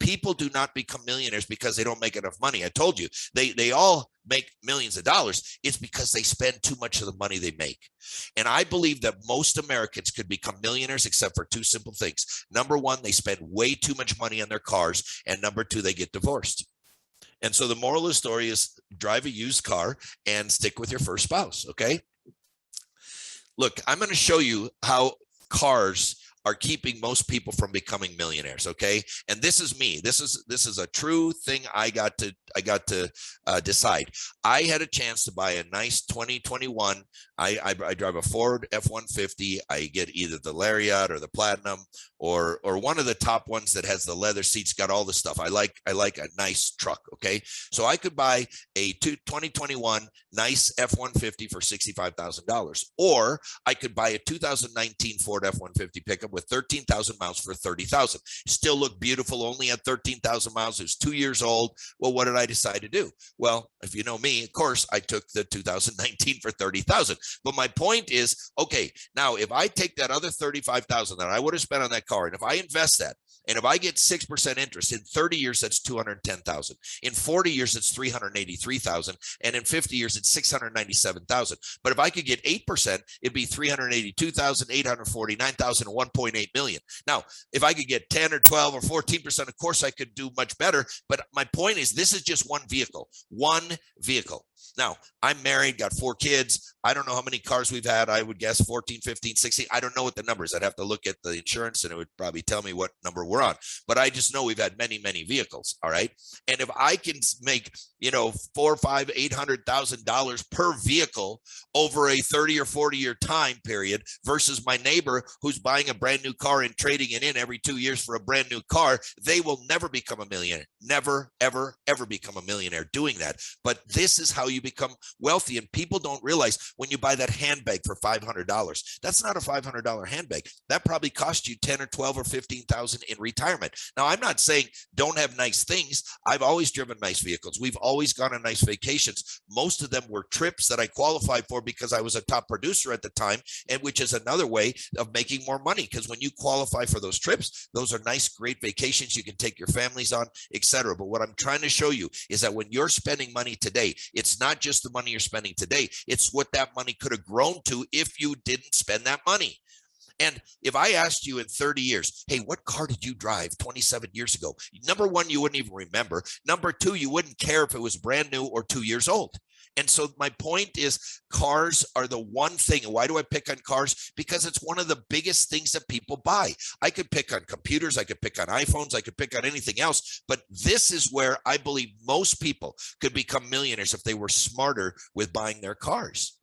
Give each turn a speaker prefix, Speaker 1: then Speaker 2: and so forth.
Speaker 1: People do not become millionaires because they don't make enough money. I told you, they all make millions of dollars. It's because they spend too much of the money they make. And I believe that most Americans could become millionaires except for two simple things. Number one, they spend way too much money on their cars. And number two, they get divorced. And so the moral of the story is drive a used car and stick with your first spouse. Okay. Look, I'm going to show you how cars are keeping most people from becoming millionaires. Okay. And this is me. This is a true thing. I got to decide. I had a chance to buy a nice 2021. I drive a Ford F-150. I get either the Lariat or the Platinum or one of the top ones that has the leather seats, got all the stuff. I like a nice truck. Okay. So I could buy a 2021 nice F-150 for $65,000, or I could buy a 2019 Ford F-150 pickup with 13,000 miles for $30,000. Still look beautiful, only at 13,000 miles. It was 2 years old. Well, what did I decide to do? Well, if you know me, of course, I took the 2019 for $30,000. But my point is, okay, now if I take that other $35,000 that I would have spent on that car, and if I invest that, and if I get 6% interest in 30 years, that's $210,000. In 40 years, it's $383,000, and in 50 years, it's $697,000. But if I could get 8%, it'd be $382,000, $849,000, and $1.8 million. Now, if I could get 10 or 12 or 14%, of course, I could do much better. But my point is, this is just one vehicle. One vehicle. Now, I'm married, got 4 kids. I don't know how many cars we've had. I would guess 14, 15, 16. I don't know what the number is. I'd have to look at the insurance, and it would probably tell me what number we're on. But I just know we've had many, many vehicles. All right. And if I can make, $400,000, $500,000, $800,000 per vehicle over a 30 or 40-year time period versus my neighbor who's buying a brand new car and trading it in every 2 years for a brand new car, they will never become a millionaire. Never, ever, ever become a millionaire doing that. But this is how you become wealthy. And people don't realize when you buy that handbag for $500, that's not a $500 handbag. That probably cost you 10 or 12 or 15,000 in retirement. Now, I'm not saying don't have nice things. I've always driven nice vehicles. We've always gone on nice vacations. Most of them were trips that I qualified for because I was a top producer at the time, and which is another way of making more money. Because when you qualify for those trips, those are nice, great vacations you can take your families on, etc. But what I'm trying to show you is that when you're spending money today, it's not just the money you're spending today. It's what that money could have grown to if you didn't spend that money. And if I asked you in 30 years, hey, what car did you drive 27 years ago? Number one, you wouldn't even remember. Number two, you wouldn't care if it was brand new or 2 years old. And so my point is, cars are the one thing. And why do I pick on cars? Because it's one of the biggest things that people buy. I could pick on computers. I could pick on iPhones. I could pick on anything else. But this is where I believe most people could become millionaires if they were smarter with buying their cars.